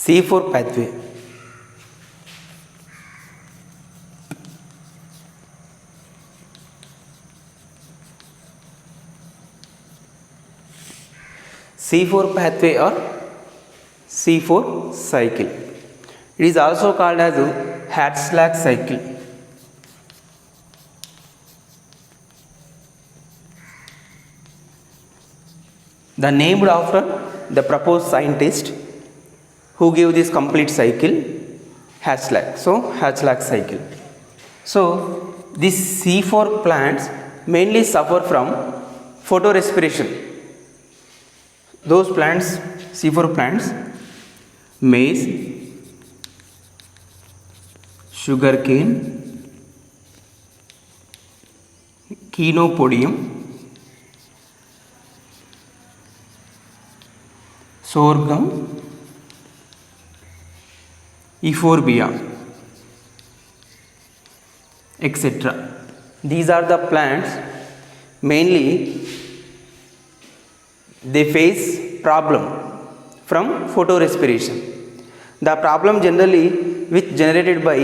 C4 pathway. C4 pathway or C4 cycle. It is also called as Hertzsprung cycle. The named after the proposed scientist who gave this complete cycle, Hertzsprung. So Hertzsprung cycle. So these C4 plants mainly suffer from photorespiration. Those plants, C4 plants, maize, sugarcane, Chenopodium, sorghum, euphorbia, etc. These are the plants mainly they face problem from photorespiration. The problem generally which generated by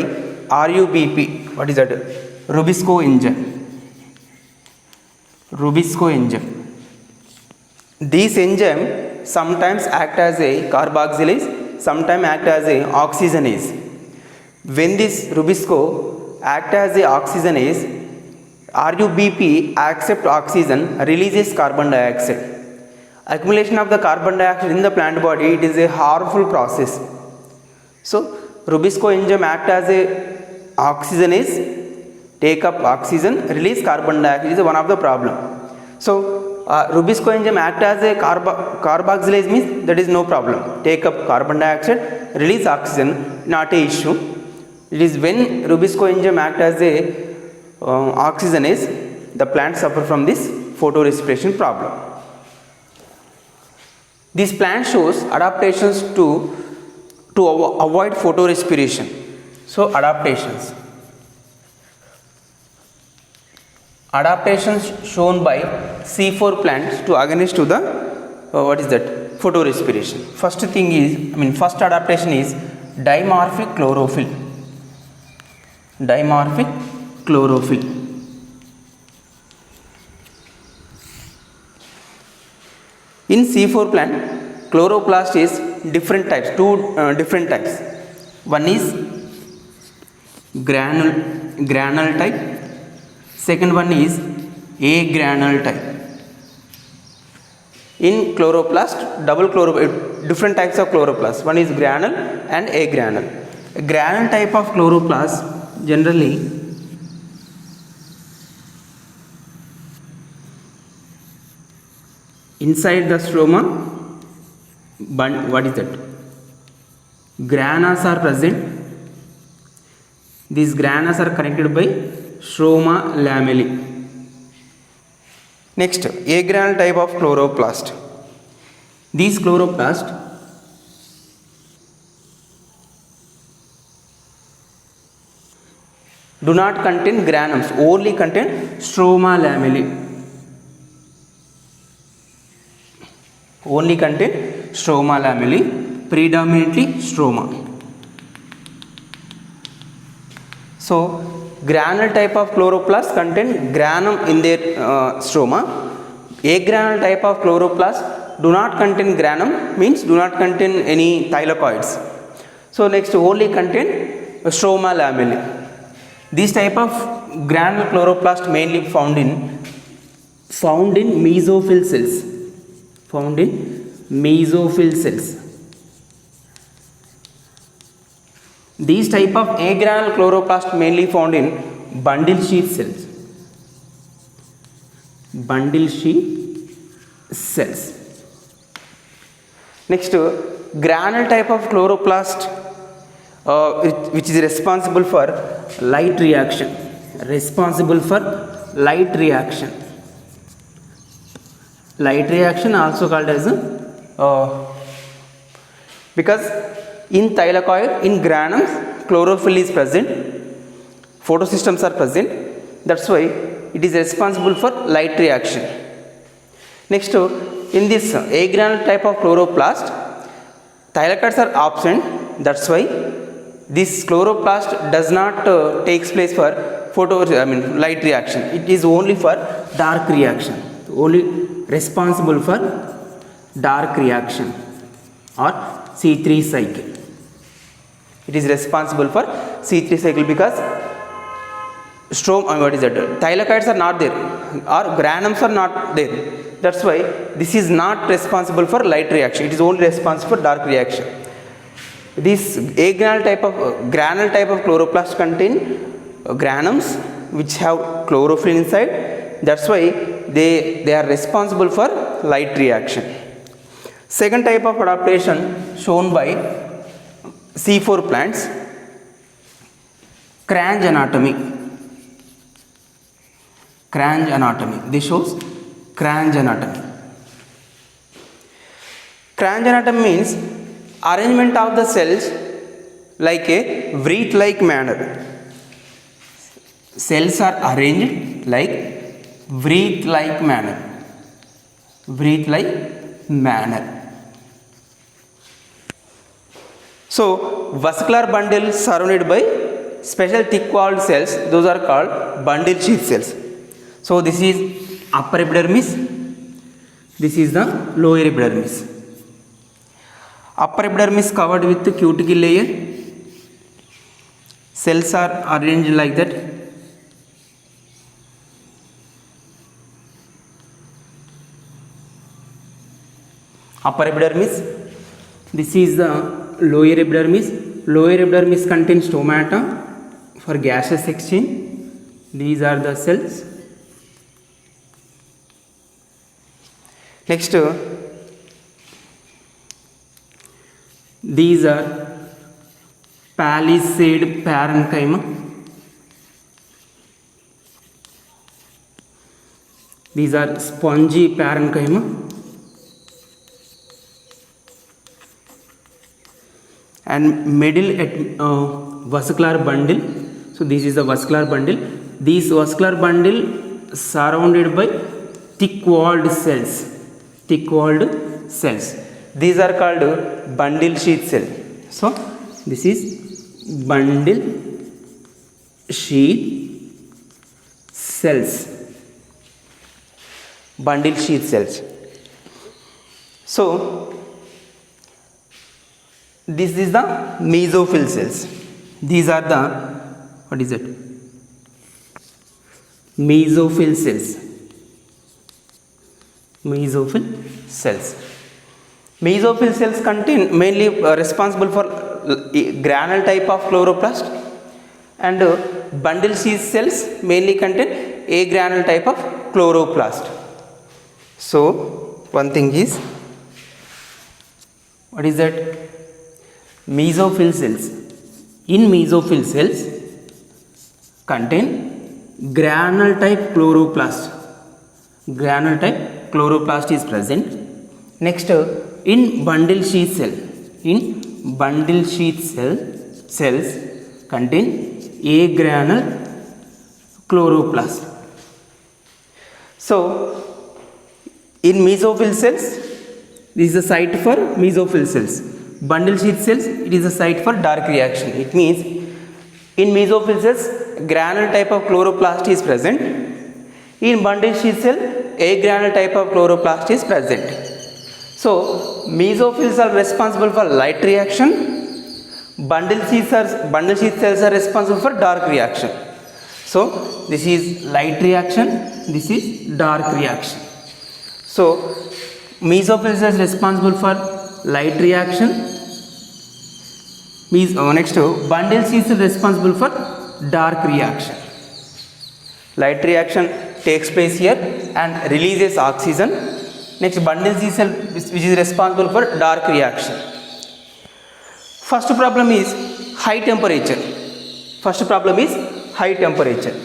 RUBP, what is that? Rubisco enzyme. Rubisco enzyme. These enzyme sometimes act as a carboxylase, sometimes act as a oxygenase. When this Rubisco act as a oxygenase, RUBP accept oxygen, releases carbon dioxide. Accumulation of the carbon dioxide in the plant body, it is a harmful process. So Rubisco enzyme act as a oxygenase, take up oxygen, release carbon dioxide is one of the problem. So Rubisco enzyme act as a carboxylase means that is no problem. Take up carbon dioxide, release oxygen, not a issue. It is when Rubisco enzyme act as a oxygenase, the plant suffer from this photorespiration problem. This plant shows adaptations to avoid photorespiration. So adaptations shown by C4 plants to against to the what is that photorespiration. First thing is, first adaptation is dimorphic chlorophyll. Dimorphic chlorophyll. In C4 plant, chloroplast is different types, two different types. One is granule type. Second one is agranule type. In chloroplast, different types of chloroplast. One is granule and agranule. A granule type of chloroplast generally inside the stroma, what is that? Granas are present. These granas are connected by stroma lamellae. Next, agranule type of chloroplast. These chloroplast do not contain granums, only contain stroma lamellae. Only contain stroma lamellae, predominantly stroma. So granule type of chloroplast contain granum in their stroma. Agranule type of chloroplast do not contain granum, means do not contain any thylakoids. So next only contain stroma lamellae. This type of granule chloroplast mainly found in mesophyll cells. Found in mesophyll cells. These type of agranule chloroplast mainly found in bundle sheath cells. Bundle sheath cells. Next, granule type of chloroplast which is responsible for light reaction. Responsible for light reaction. Light reaction also called as because in thylakoid, in granums, chlorophyll is present, photosystems are present, that's why it is responsible for light reaction. Next, in this agranule type of chloroplast, Thylakoids are absent, that's why this chloroplast does not takes place for light reaction. It is only for dark reaction, only responsible for dark reaction or C3 cycle. It is responsible for C3 cycle because thylakoids are not there or granums are not there. That's why this is not responsible for light reaction. It is only responsible for dark reaction. This agranal type of chloroplast contain granums which have chlorophyll inside. That's why they are responsible for light reaction. Second type of adaptation shown by C4 plants, Cranch anatomy. Cranch anatomy. This shows Cranch anatomy. Cranch anatomy means arrangement of the cells like a wreath-like manner. Cells are arranged like wreath-like manner. Wreath-like manner. So, vascular bundle surrounded by special thick-walled cells, those are called bundle sheath cells. So, this is upper epidermis, this is the lower epidermis. Upper epidermis covered with the cuticle layer, cells are arranged like that. Upper epidermis, this is the lower epidermis. Lower epidermis contains stomata for gaseous exchange. These are the cells. Next, these are palisade parenchyma. These are spongy parenchyma. And middle vascular bundle. So this is the vascular bundle. This vascular bundle surrounded by thick-walled cells. Thick-walled cells. These are called bundle sheath cell. So this is bundle sheath cells. Bundle sheath cells. So this is the mesophyll cells. These are the, what is it? Mesophyll cells. Mesophyll cells. Mesophyll cells contain mainly responsible for granule type of chloroplast, and bundle sheath cells mainly contain agranule type of chloroplast. So one thing is, what is that? Mesophyll cells. In mesophyll cells contain granule type chloroplast. Granule type chloroplast is present. Next, in bundle sheath cell. In bundle sheath cells contain agranule chloroplast. So, in mesophyll cells, this is the site for mesophyll cells. Bundle sheath cells, it is a site for dark reaction. It means in mesophyll cells, granule type of chloroplast is present. In bundle sheath cell, agranule type of chloroplast is present. So, mesophills are responsible for light reaction. Bundle sheath cells are responsible for dark reaction. So, this is light reaction. This is dark reaction. So, mesophills are responsible for light reaction. Next, bundle sheath is responsible for dark reaction. Light reaction takes place here and releases oxygen. Next, bundle sheath cell which is responsible for dark reaction. First problem is high temperature. First problem is high temperature.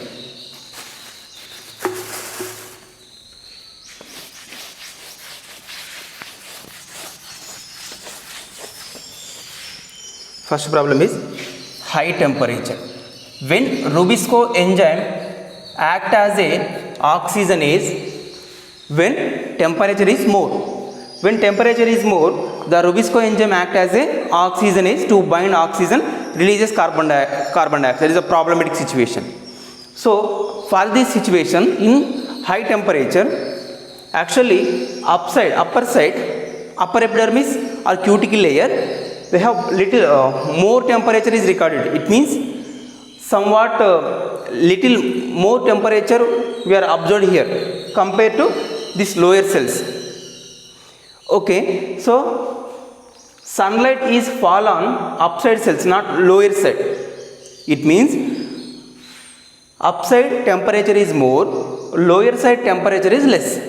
First problem is high temperature. When Rubisco enzyme act as a oxygenase when temperature is more. When temperature is more, the Rubisco enzyme acts as a oxygenase to bind oxygen, releases carbon dioxide. That is a problematic situation. So for this situation, in high temperature, actually upper epidermis or cuticle layer, they have little more temperature is recorded. It means somewhat little more temperature we are observed here compared to these lower cells. Okay, so sunlight is fall on upside cells, not lower side. It means upside temperature is more, lower side temperature is less.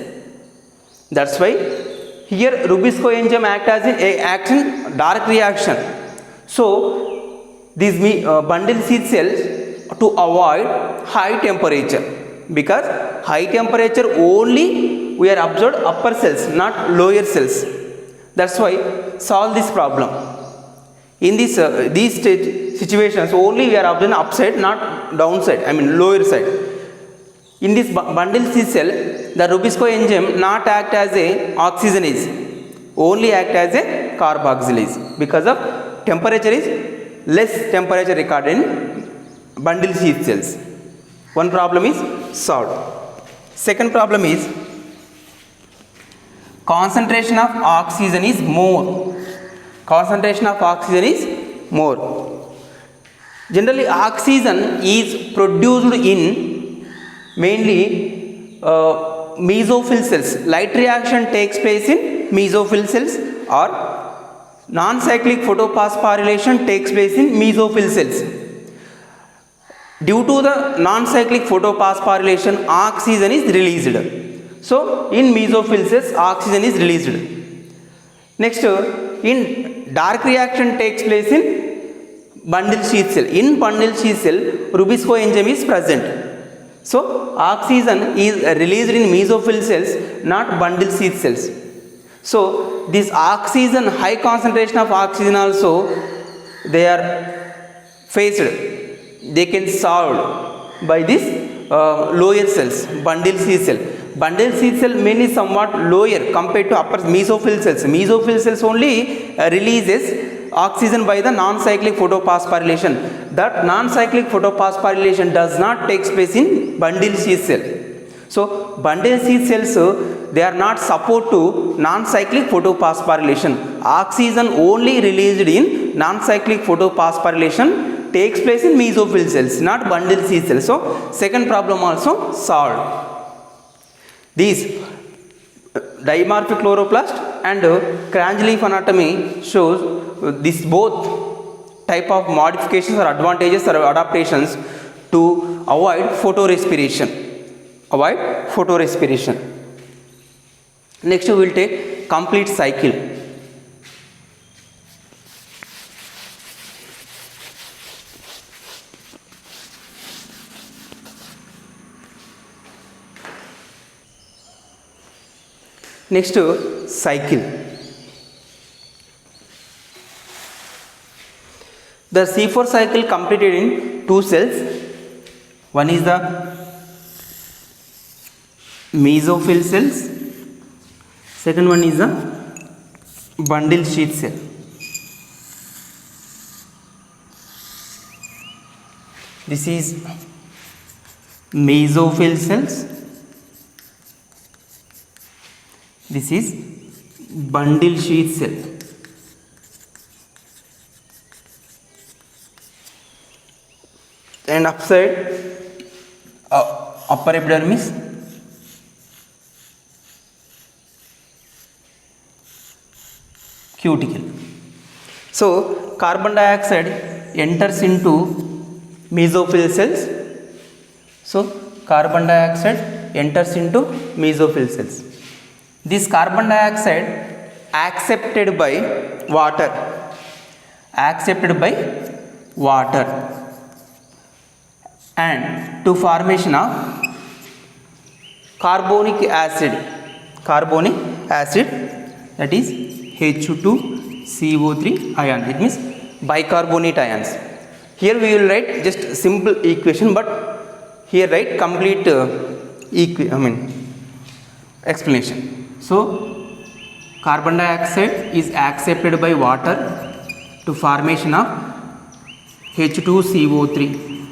That's why here Rubisco enzyme acts in dark reaction. So these bundle sheath cells to avoid high temperature, because high temperature only we are observed upper cells, not lower cells. That's why solve this problem. In this these situations only we are observing upside, not downside, I mean lower side. In this bundle sheath cell, the Rubisco enzyme not act as a oxygenase, only act as a carboxylase, because of temperature is less temperature recorded in bundle sheath cells. One problem is solved. Second problem is concentration of oxygen is more. Concentration of oxygen is more. Generally, oxygen is produced in mainly mesophyll cells. Light reaction takes place in mesophyll cells, or non-cyclic photophosphorylation takes place in mesophyll cells. Due to the non-cyclic photophosphorylation, oxygen is released. So in mesophyll cells, oxygen is released. Next, in dark reaction takes place in bundle sheath cell. In bundle sheath cell, Rubisco enzyme is present. So oxygen is released in mesophyll cells, not bundle sheath cells. So this oxygen, high concentration of oxygen also they are faced. They can solved by this lower cells, bundle sheath cell. Bundle sheath cell mainly somewhat lower compared to upper mesophyll cells. Mesophyll cells only releases oxygen by the non-cyclic photophosphorylation. That non-cyclic photophosphorylation does not take place in bundle sheath cell. So bundle sheath cells they are not support to non-cyclic photophosphorylation. Oxygen only released in non-cyclic photophosphorylation takes place in mesophyll cells, not bundle sheath cells. So second problem also solved. These dimorphic chloroplast and cranch leaf anatomy shows this both type of modifications or advantages or adaptations to avoid photorespiration. Next we will take complete cycle. Next, cycle. The C4 cycle completed in two cells. One is the mesophyll cells. Second one is the bundle sheath cell. This is mesophyll cells. This is bundle sheath cell. And upside upper epidermis, cuticle. So carbon dioxide enters into mesophyll cells. So carbon dioxide enters into mesophyll cells. This carbon dioxide accepted by water, and to formation of carbonic acid, that is H2CO3 ion. It means bicarbonate ions. Here we will write just simple equation, but here write complete explanation. So carbon dioxide is accepted by water to formation of H2CO3.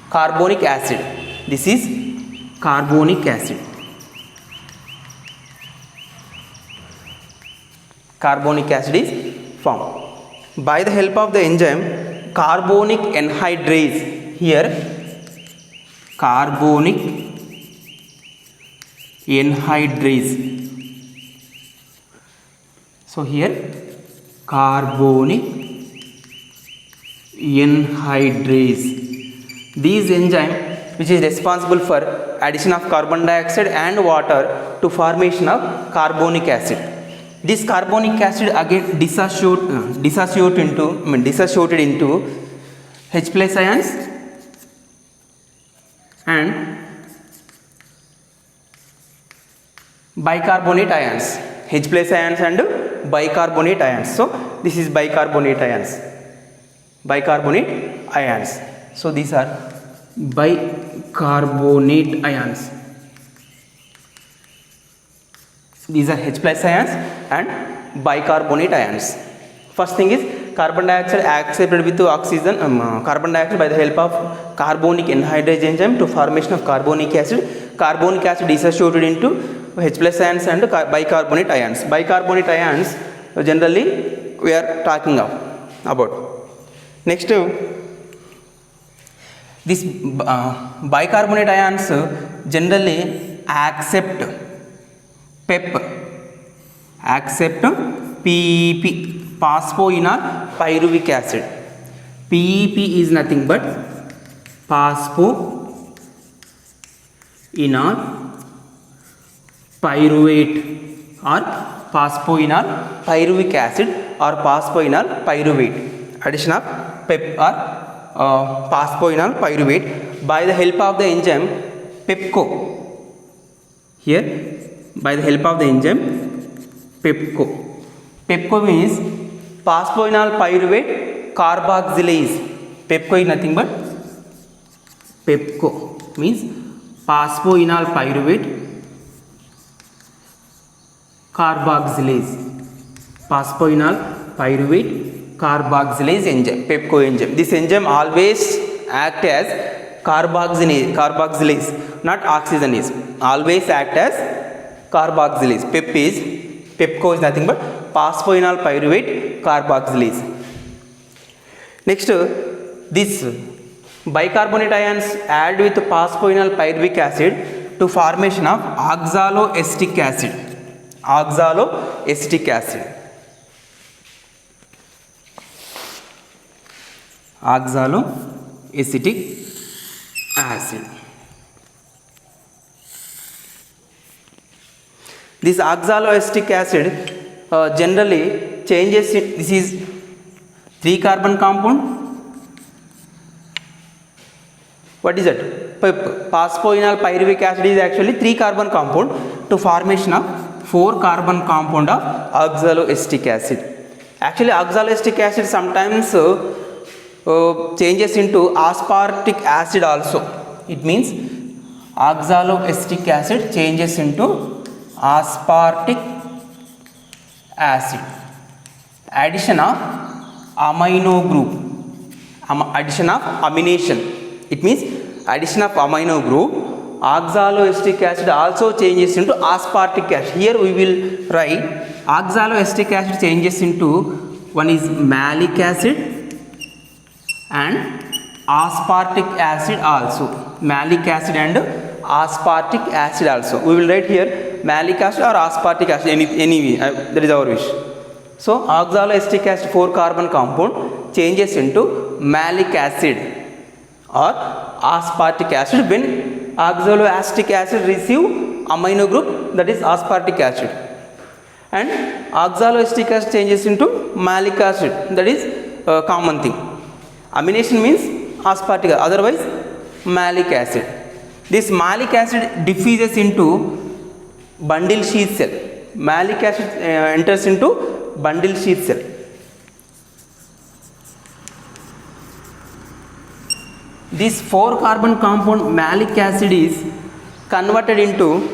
Carbonic acid, this is carbonic acid. Carbonic acid is formed by the help of the enzyme carbonic anhydrase. Here carbonic anhydrase. So here carbonic anhydrase. These enzyme which is responsible for addition of carbon dioxide and water to formation of carbonic acid. This carbonic acid again dissociated into H plus ions and bicarbonate ions. H plus ions and bicarbonate ions. So this is bicarbonate ions. Bicarbonate ions. So these are bicarbonate ions. These are H plus ions and bicarbonate ions. First thing is carbon dioxide accepted with oxygen, carbon dioxide by the help of carbonic anhydrase enzyme to formation of carbonic acid. Carbonic acid dissociated into H plus ions and bicarbonate ions. Bicarbonate ions generally we are talking about. Next, this bicarbonate ions generally accept PEP, PEP, phosphoenol pyruvic acid. PEP is nothing but phosphoenol pyruvate or phosphoenol pyruvic acid or phosphoenol pyruvate. Addition of PEP or phosphoenol pyruvate by the help of the enzyme PEPCO. Here by the help of the enzyme PEPCO. PEPCO means phosphoenol pyruvate carboxylase. PEPCO is nothing but PEPCO means phosphoenol pyruvate carboxylase. Phosphoenol pyruvate carboxylase enzyme, PEPCO enzyme. This enzyme always act as carboxylase, not oxygenase. Always act as carboxylase. PEPCO is nothing but phosphoenol pyruvate carboxylase. Next, this bicarbonate ions add with phosphoenol pyruvic acid to formation of oxaloacetic acid. Oxaloacetic acid. Oxaloacetic acid. This oxaloacetic acid generally changes it. This is 3 carbon compound. What is it? Phosphoenol pyruvic acid is actually 3 carbon compound to formation of 4 carbon compound of oxaloacetic acid. Actually oxaloacetic acid sometimes changes into aspartic acid also. It means oxaloacetic acid changes into aspartic acid. Addition of amino group. Addition of amination. It means addition of amino group. Oxaloacetic acid also changes into aspartic acid. Here we will write oxaloacetic acid changes into, one is malic acid and aspartic acid also. Malic acid and aspartic acid also. We will write here malic acid or aspartic acid, any that is our wish. So oxaloacetic acid 4 carbon compound changes into malic acid or aspartic acid when oxaloacetic acid receive amino group, that is aspartic acid, and oxaloacetic acid changes into malic acid, that is common thing. Amination means aspartic, otherwise malic acid. This malic acid diffuses into bundle sheath cell. Malic acid enters into bundle sheath cell. This 4 carbon compound malic acid is converted into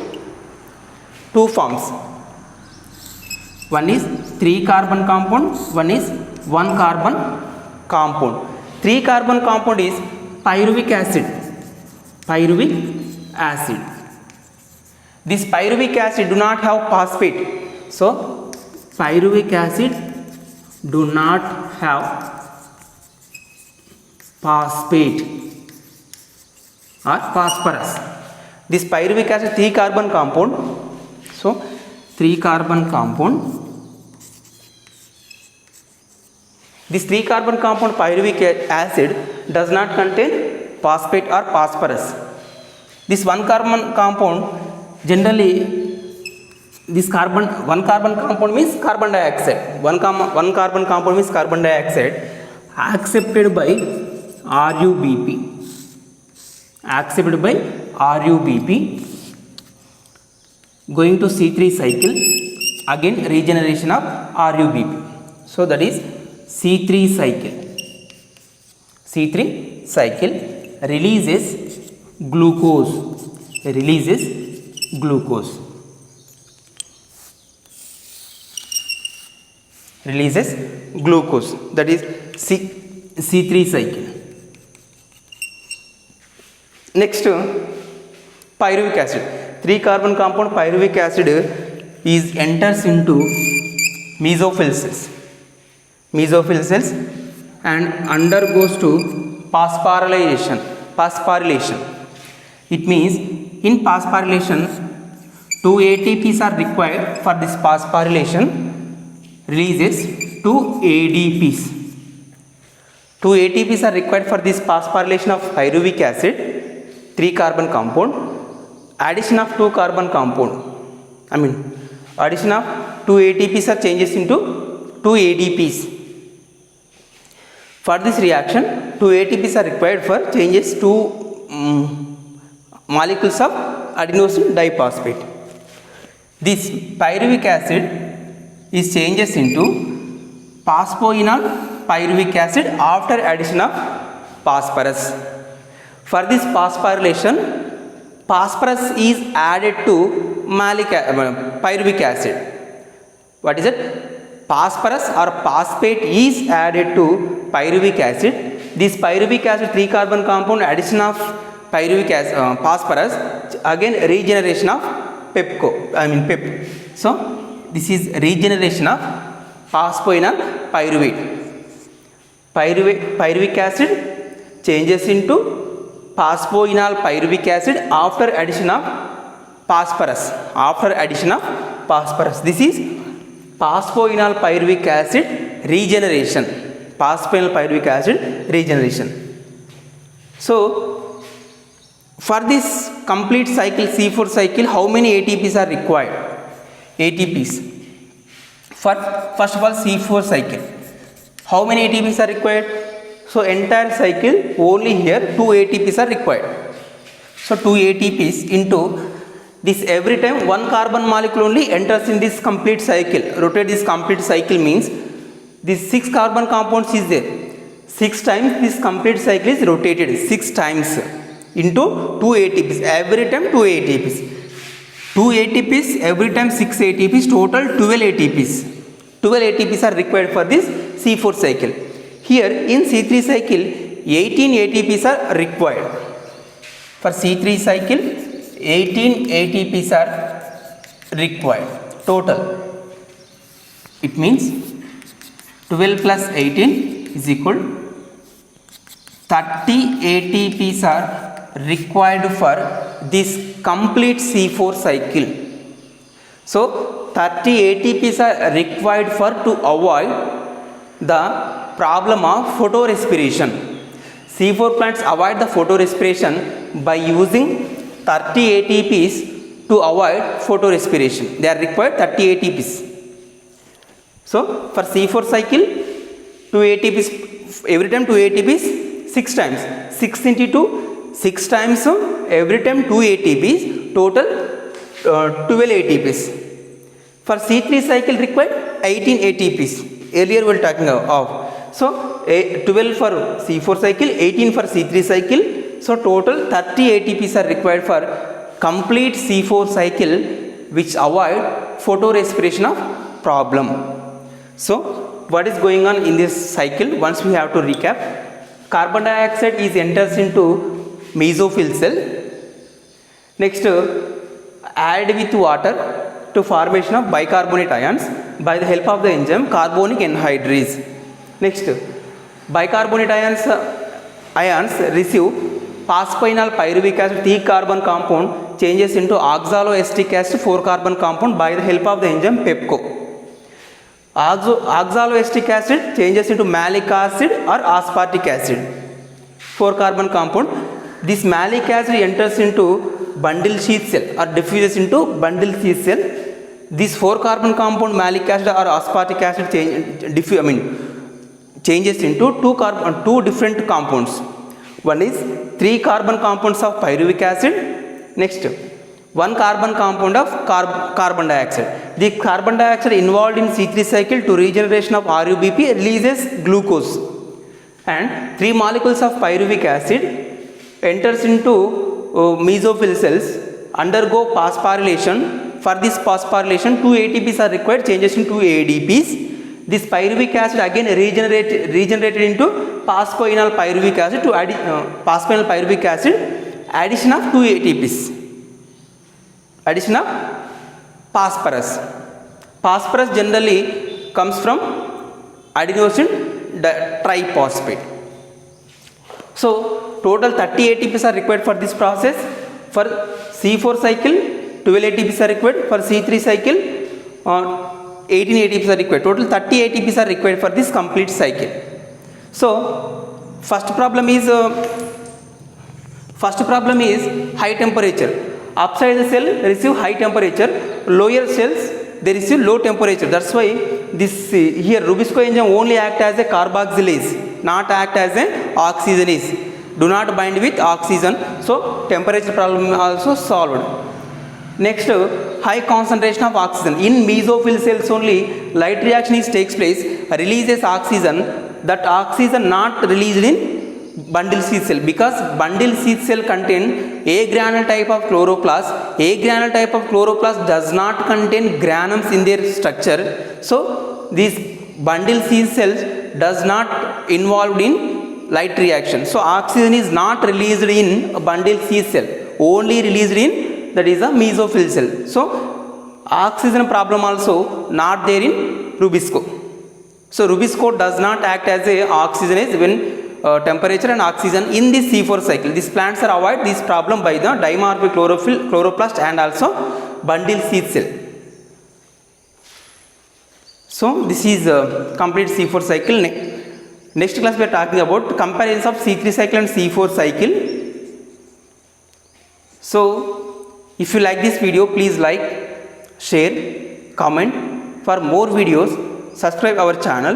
2 forms. One is 3 carbon compound, one is 1 carbon compound. 3 carbon compound is pyruvic acid. Pyruvic acid. This pyruvic acid do not have phosphate. So pyruvic acid do not have phosphate or phosphorus. This pyruvic acid 3 carbon compound. So 3 carbon compound. This 3 carbon compound pyruvic acid does not contain phosphate or phosphorus. This 1 carbon compound, generally this one carbon compound means carbon dioxide. One carbon compound means carbon dioxide accepted by RuBp. Accepted by RuBp, going to C3 cycle, again regeneration of RuBp. So that is C3 cycle. C3 cycle releases glucose. Releases glucose. Releases glucose. That is C3 cycle. Next, pyruvic acid. 3 carbon compound pyruvic acid is enters into mesophyll cells. Mesophyll cells and undergoes to phosphorylation. Phosphorylation. It means in phosphorylation 2 ATPs are required for this phosphorylation, releases 2 ADPs. 2 ATPs are required for this phosphorylation of pyruvic acid, 3 carbon compound. Addition of 2 carbon compound, addition of 2 ATPs are changes into 2 ADPs. For this reaction 2 ATPs are required for changes to molecules of adenosine diphosphate. This pyruvic acid is changes into phosphoenol pyruvic acid after addition of phosphorus. For this phosphorylation, phosphorus is added to pyruvic acid. What is it? Phosphorus or phosphate is added to pyruvic acid. This pyruvic acid 3 carbon compound, addition of pyruvic acid, phosphorus, again regeneration of PEP. So this is regeneration of phosphoenol pyruvate. Pyruvic acid changes into phosphoenol pyruvic acid after addition of phosphorus. After addition of phosphorus, this is phosphoenol pyruvic acid regeneration. Phosphoenol pyruvic acid regeneration. So for this complete cycle, C4 cycle, how many ATPs are required? ATPs. For first of all C4 cycle, how many ATPs are required? So entire cycle only here 2 ATPs are required. So 2 ATPs into this, every time 1 carbon molecule only enters in this complete cycle. Rotate this complete cycle means this 6 carbon compounds is there. 6 times this complete cycle is rotated 6 times into 2 ATPs. Every time 2 ATPs. 2 ATPs, every time 6 ATPs, total 12 ATPs. 12 ATPs are required for this C4 cycle. Here in C3 cycle 18 ATPs are required. For C3 cycle 18 ATPs are required total. It means 12 plus 18 is equal 30 ATPs are required for this complete C4 cycle. So 30 ATPs are required for to avoid the problem of photorespiration. C4 plants avoid the photorespiration by using 30 ATPs to avoid photorespiration. They are required 30 ATPs. So for C4 cycle 2 ATPs, every time 2 ATPs 6 times. 6 into 2, 6 times, so every time 2 ATPs, total 12 ATPs. For C3 cycle required 18 ATPs. Earlier we were talking of. So 12 for C4 cycle, 18 for C3 cycle. So total 30 ATPs are required for complete C4 cycle, which avoid photorespiration of problem. So what is going on in this cycle? Once we have to recap. Carbon dioxide is enters into mesophyll cell. Next, add with water to formation of bicarbonate ions by the help of the enzyme carbonic anhydrase. Next, bicarbonate ions receive phosphoenol pyruvic acid 3 carbon compound changes into oxaloacetic acid 4 carbon compound by the help of the enzyme PEPCO. Oxaloacetic acid changes into malic acid or aspartic acid 4 carbon compound. This malic acid enters into bundle sheath cell or diffuses into bundle sheath cell. This 4 carbon compound malic acid or aspartic acid changes into two different compounds. One is 3 carbon compounds of pyruvic acid. Next, 1 carbon compound of carbon dioxide. The carbon dioxide involved in C3 cycle to regeneration of RUBP releases glucose, and 3 molecules of pyruvic acid enters into mesophyll cells, undergo phosphorylation. For this phosphorylation 2 ATPs are required, changes into ADPs. This pyruvic acid again regenerated into phosphoenol pyruvic acid to phosphoenol pyruvic acid, addition of 2 ATPs, addition of phosphorus. Phosphorus generally comes from adenosine triphosphate. So total 30 ATPs are required for this process. For C4 cycle 12 ATPs are required. For C3 cycle 18 ATPs are required. Total 30 ATPs are required for this complete cycle. So first problem is high temperature. Upside the cell receive high temperature, lower cells they receive low temperature. That's why this here Rubisco enzyme only act as a carboxylase, not act as a oxygenase. Do not bind with oxygen. So temperature problem also solved. Next, high concentration of oxygen. In mesophyll cells only light reaction takes place, releases oxygen. That oxygen not released in bundle sheath cell, because bundle sheath cell contain A granule type of chloroplast. A granule type of chloroplast does not contain granums in their structure. So these bundle sheath cells does not involved in light reaction. So oxygen is not released in a bundle sheath cell, only released in that is a mesophyll cell. So oxygen problem also not there in Rubisco. So Rubisco does not act as a oxygenase when temperature and oxygen in this C4 cycle. These plants are avoid this problem by the dimorphic chloroplast and also bundle sheath cell. So this is a complete C4 cycle. Next class we are talking about comparison of C3 cycle and C4 cycle. So if you like this video, please like, share, comment. For more videos, subscribe our channel.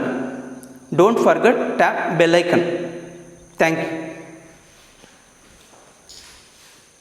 Don't forget tap bell icon. Thank you.